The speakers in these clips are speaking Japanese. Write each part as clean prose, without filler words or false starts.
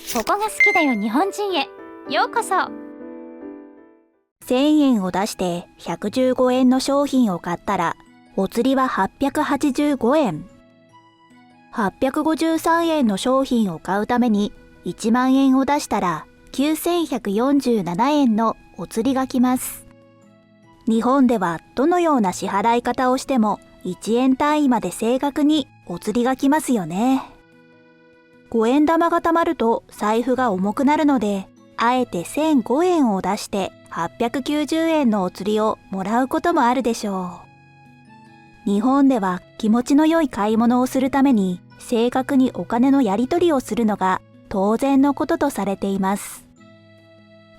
ここが好きだよ日本人へようこそ。1000円を出して115円の商品を買ったらお釣りは885円。853円の商品を買うために1万円を出したら9147円のお釣りが来ます。日本ではどのような支払い方をしても1円単位まで正確にお釣りが来ますよね。5円玉が貯まると財布が重くなるので、あえて1005円を出して890円のお釣りをもらうこともあるでしょう。日本では気持ちの良い買い物をするために正確にお金のやり取りをするのが当然のこととされています。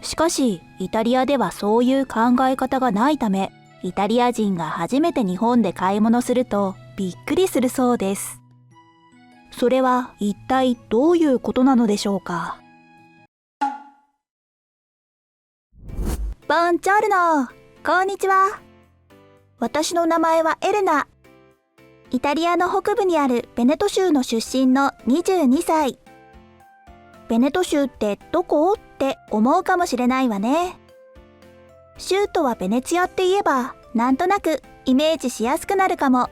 しかしイタリアではそういう考え方がないため、イタリア人が初めて日本で買い物するとびっくりするそうです。それは一体どういうことなのでしょうか。ボンジョルノ、こんにちは。私の名前はエレナ。イタリアの北部にあるベネト州の出身の22歳。ベネト州ってどこって思うかもしれないわね。州都はベネツィアって言えばなんとなくイメージしやすくなるかも。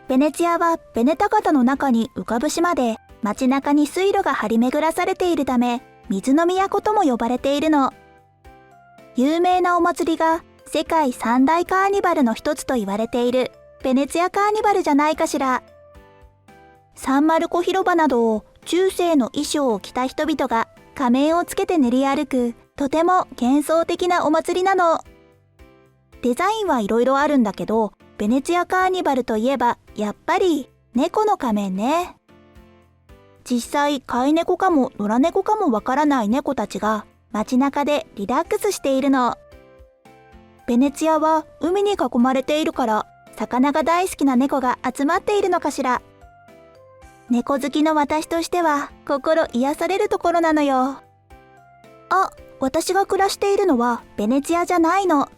ベネツィアはベネタ川の中に浮かぶ島で、街中に水路が張り巡らされているため、水の都とも呼ばれているの。有名なお祭りが世界三大カーニバルの一つと言われているベネツィアカーニバルじゃないかしら。サンマルコ広場などを中世の衣装を着た人々が仮面をつけて練り歩く、とても幻想的なお祭りなの。デザインはいろいろあるんだけど、ベネツィアカーニバルといえばやっぱり猫の仮面ね。実際飼い猫かも野良猫かもわからない猫たちが街中でリラックスしているの。ベネツィアは海に囲まれているから魚が大好きな猫が集まっているのかしら。猫好きの私としては心癒されるところなのよ。あ、私が暮らしているのはベネツィアじゃないの。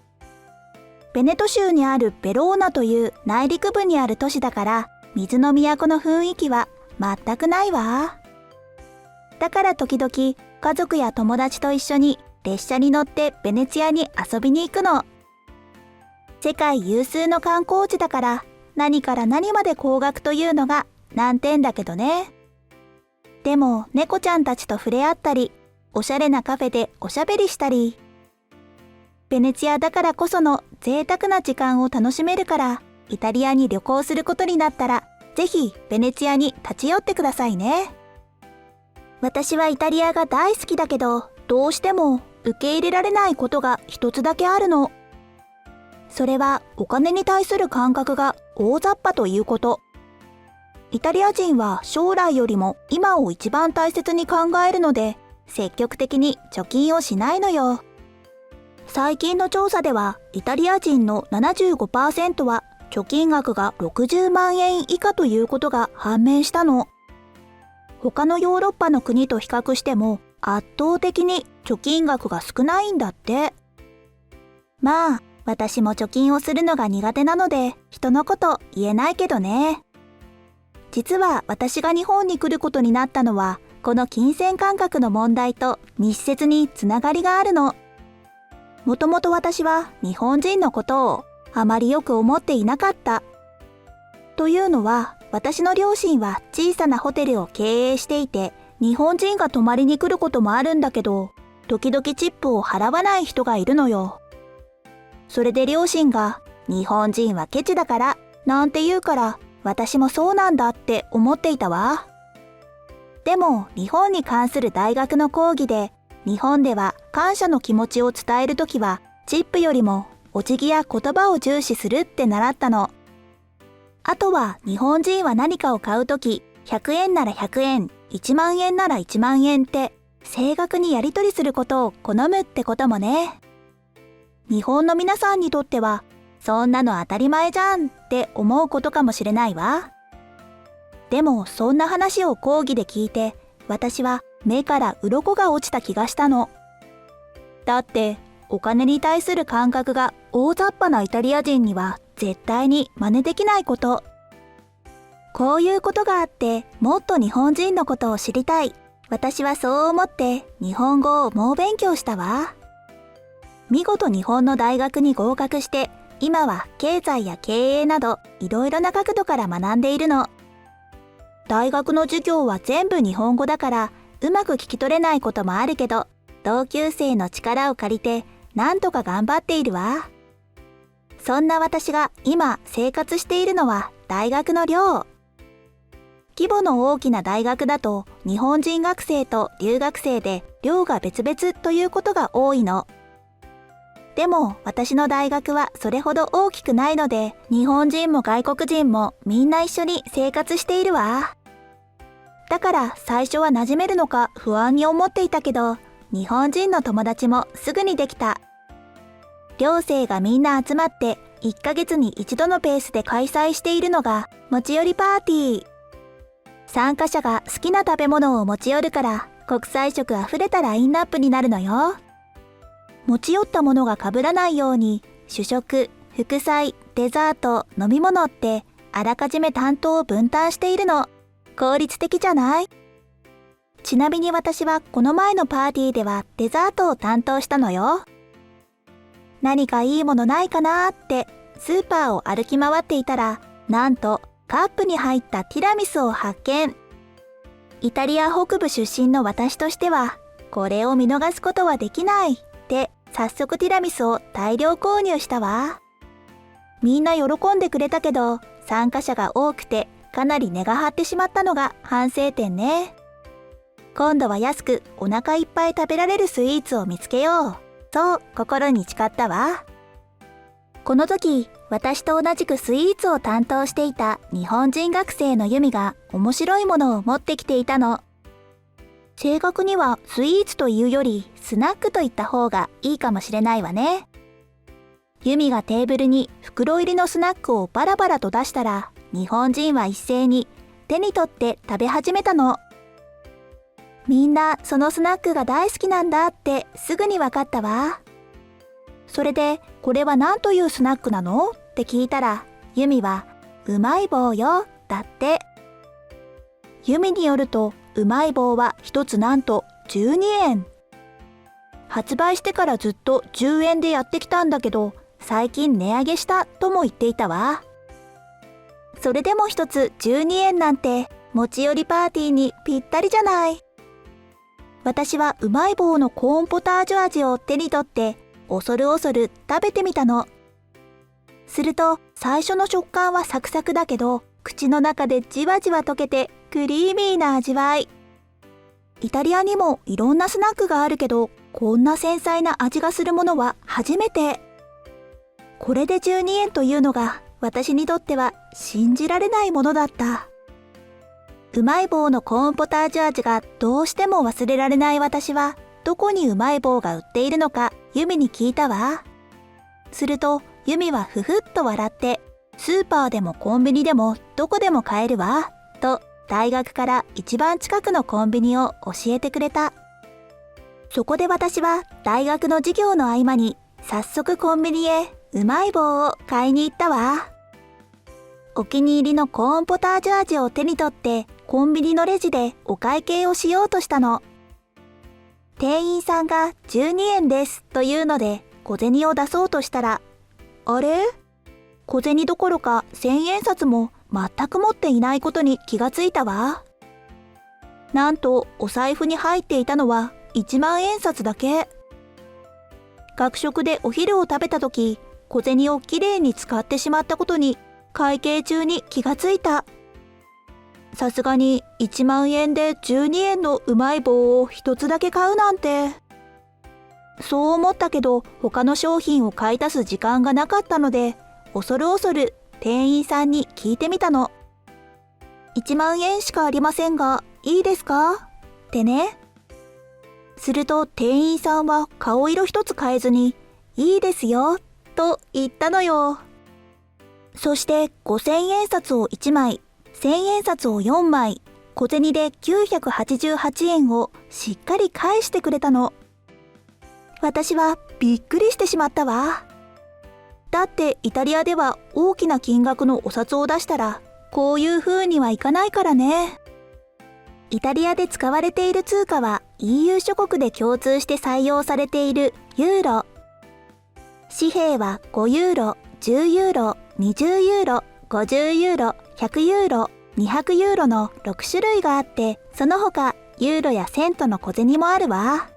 ベネト州にあるベローナという内陸部にある都市だから水の都の雰囲気は全くないわ。だから時々家族や友達と一緒に列車に乗ってベネツィアに遊びに行くの。世界有数の観光地だから何から何まで高額というのが難点だけどね。でも猫ちゃんたちと触れ合ったり、おしゃれなカフェでおしゃべりしたり、ベネツィアだからこその贅沢な時間を楽しめるから、イタリアに旅行することになったら、ぜひベネツィアに立ち寄ってくださいね。私はイタリアが大好きだけど、どうしても受け入れられないことが一つだけあるの。それはお金に対する感覚が大雑把ということ。イタリア人は将来よりも今を一番大切に考えるので、積極的に貯金をしないのよ。最近の調査ではイタリア人の 75% は貯金額が60万円以下ということが判明したの。他のヨーロッパの国と比較しても圧倒的に貯金額が少ないんだって。まあ私も貯金をするのが苦手なので人のこと言えないけどね。実は私が日本に来ることになったのはこの金銭感覚の問題と密接につながりがあるの。もともと私は日本人のことをあまりよく思っていなかった。というのは、私の両親は小さなホテルを経営していて、日本人が泊まりに来ることもあるんだけど、時々チップを払わない人がいるのよ。それで両親が、日本人はケチだから、なんて言うから、私もそうなんだって思っていたわ。でも、日本に関する大学の講義で、日本では感謝の気持ちを伝えるときは、チップよりもお辞儀や言葉を重視するって習ったの。あとは日本人は何かを買うとき、100円なら100円、1万円なら1万円って正確にやり取りすることを好むってこともね。日本の皆さんにとっては、そんなの当たり前じゃんって思うことかもしれないわ。でもそんな話を講義で聞いて、私は目から鱗が落ちた気がしたの。だってお金に対する感覚が大雑把なイタリア人には絶対に真似できないこと。こういうことがあってもっと日本人のことを知りたい、私はそう思って日本語を猛勉強したわ。見事日本の大学に合格して、今は経済や経営などいろいろな角度から学んでいるの。大学の授業は全部日本語だからうまく聞き取れないこともあるけど、同級生の力を借りてなんとか頑張っているわ。そんな私が今生活しているのは大学の寮。規模の大きな大学だと日本人学生と留学生で寮が別々ということが多いの。でも私の大学はそれほど大きくないので、日本人も外国人もみんな一緒に生活しているわ。だから最初は馴染めるのか不安に思っていたけど、日本人の友達もすぐにできた。寮生がみんな集まって1ヶ月に一度のペースで開催しているのが持ち寄りパーティー。参加者が好きな食べ物を持ち寄るから国際色あふれたラインナップになるのよ。持ち寄ったものが被らないように主食、副菜、デザート、飲み物ってあらかじめ担当を分担しているの。効率的じゃない？ちなみに私はこの前のパーティーではデザートを担当したのよ。何かいいものないかなーってスーパーを歩き回っていたら、なんとカップに入ったティラミスを発見。イタリア北部出身の私としては、これを見逃すことはできないって早速ティラミスを大量購入したわ。みんな喜んでくれたけど、参加者が多くてかなり値が張ってしまったのが反省点ね。今度は安くお腹いっぱい食べられるスイーツを見つけよう。そう心に誓ったわ。この時、私と同じくスイーツを担当していた日本人学生のユミが面白いものを持ってきていたの。正確にはスイーツというよりスナックと言った方がいいかもしれないわね。ユミがテーブルに袋入りのスナックをバラバラと出したら、日本人は一斉に手に取って食べ始めたの。みんなそのスナックが大好きなんだってすぐに分かったわ。それで、これは何というスナックなの？って聞いたら、ユミはうまい棒よだって。ユミによると、うまい棒は一つなんと12円。発売してからずっと10円でやってきたんだけど、最近値上げしたとも言っていたわ。それでも一つ12円なんて持ち寄りパーティーにぴったりじゃない。私はうまい棒のコーンポタージュ味を手に取って恐る恐る食べてみたの。すると最初の食感はサクサクだけど、口の中でじわじわ溶けてクリーミーな味わい。イタリアにもいろんなスナックがあるけど、こんな繊細な味がするものは初めて。これで12円というのが私にとっては信じられないものだった。うまい棒のコーンポタージュ味がどうしても忘れられない私は、どこにうまい棒が売っているのかユミに聞いたわ。するとユミはふふっと笑って、スーパーでもコンビニでもどこでも買えるわと、大学から一番近くのコンビニを教えてくれた。そこで私は大学の授業の合間に早速コンビニへうまい棒を買いに行ったわ。お気に入りのコーンポタージュ味を手に取ってコンビニのレジでお会計をしようとしたの。店員さんが12円ですというので小銭を出そうとしたら、あれ？小銭どころか1000円札も全く持っていないことに気がついたわ。なんとお財布に入っていたのは1万円札だけ。学食でお昼を食べた時、小銭をきれいに使ってしまったことに会計中に気がついた。さすがに1万円で12円のうまい棒を一つだけ買うなんて。そう思ったけど他の商品を買い足す時間がなかったので、恐る恐る店員さんに聞いてみたの。1万円しかありませんがいいですか？ってね。すると店員さんは顔色一つ変えずに、いいですよと言ったのよ。そして5000円札を1枚、1000円札を4枚、小銭で988円をしっかり返してくれたの。私はびっくりしてしまったわ。だってイタリアでは大きな金額のお札を出したらこういう風にはいかないからね。イタリアで使われている通貨は EU 諸国で共通して採用されているユーロ。紙幣は5ユーロ、10ユーロ、20ユーロ、50ユーロ、100ユーロ、200ユーロの6種類があって、その他ユーロやセントの小銭もあるわ。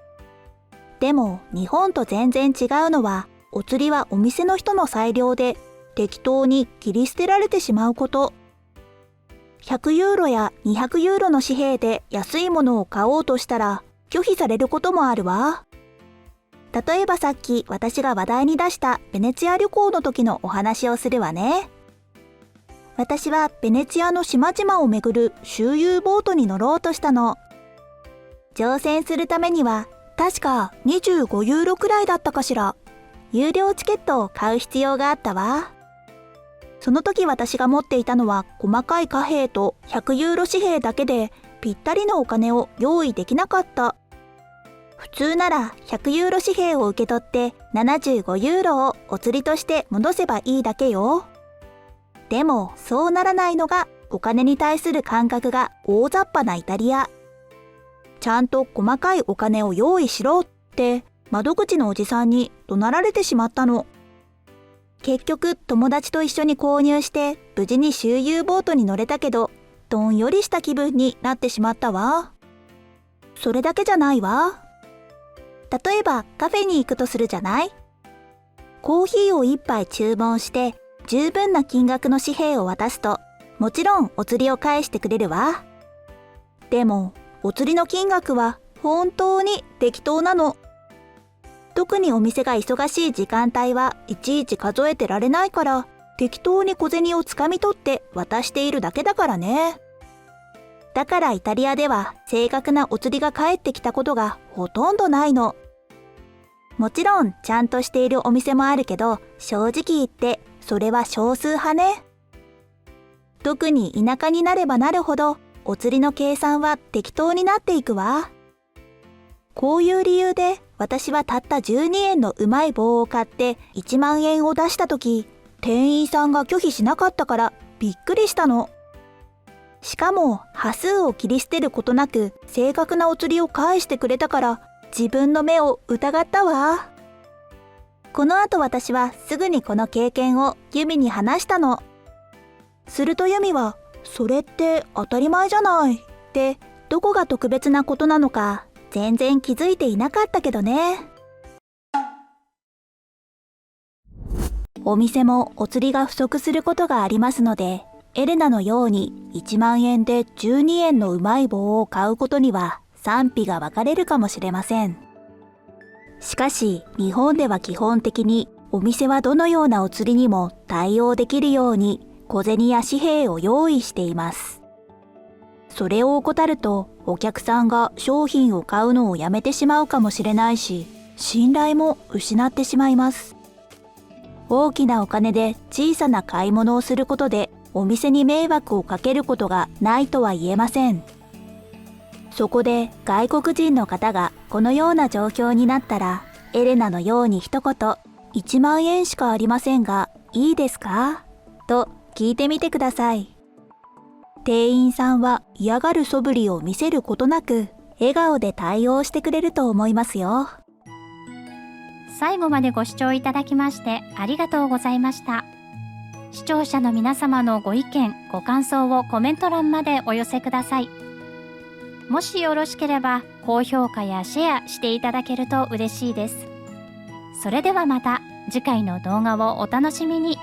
でも日本と全然違うのは、お釣りはお店の人の裁量で適当に切り捨てられてしまうこと。100ユーロや200ユーロの紙幣で安いものを買おうとしたら拒否されることもあるわ。例えばさっき私が話題に出したベネツィア旅行の時のお話をするわね。私はベネツィアの島々を巡る周遊ボートに乗ろうとしたの。乗船するためには確か25ユーロくらいだったかしら。有料チケットを買う必要があったわ。その時私が持っていたのは細かい貨幣と100ユーロ紙幣だけでぴったりのお金を用意できなかった。普通なら100ユーロ紙幣を受け取って75ユーロをお釣りとして戻せばいいだけよ。でもそうならないのがお金に対する感覚が大雑把なイタリア。ちゃんと細かいお金を用意しろって窓口のおじさんに怒鳴られてしまったの。結局友達と一緒に購入して無事に周遊ボートに乗れたけど、どんよりした気分になってしまったわ。それだけじゃないわ。例えばカフェに行くとするじゃない？コーヒーを一杯注文して十分な金額の紙幣を渡すと、もちろんお釣りを返してくれるわ。でもお釣りの金額は本当に適当なの。特にお店が忙しい時間帯はいちいち数えてられないから、適当に小銭をつかみ取って渡しているだけだからね。だからイタリアでは正確なお釣りが返ってきたことがほとんどないの。もちろんちゃんとしているお店もあるけど、正直言ってそれは少数派ね。特に田舎になればなるほどお釣りの計算は適当になっていくわ。こういう理由で私はたった12円のうまい棒を買って1万円を出した時、店員さんが拒否しなかったからびっくりしたの。しかも端数を切り捨てることなく正確なお釣りを返してくれたから自分の目を疑ったわ。この後私はすぐにこの経験をユミに話したの。するとユミは、それって当たり前じゃないってどこが特別なことなのか全然気づいていなかったけどね。お店もお釣りが不足することがありますので、エレナのように1万円で12円のうまい棒を買うことには賛否が分かれるかもしれません。しかし日本では基本的にお店はどのようなお釣りにも対応できるように小銭や紙幣を用意しています。それを怠るとお客さんが商品を買うのをやめてしまうかもしれないし、信頼も失ってしまいます。大きなお金で小さな買い物をすることでお店に迷惑をかけることがないとは言えません。そこで外国人の方がこのような状況になったら、エレナのように一言1万円しかありませんがいいですか？と聞いてみてください。店員さんは嫌がる素振りを見せることなく笑顔で対応してくれると思いますよ。最後までご視聴いただきましてありがとうございました。視聴者の皆様のご意見ご感想をコメント欄までお寄せください。もしよろしければ高評価やシェアしていただけると嬉しいです。それではまた次回の動画をお楽しみに。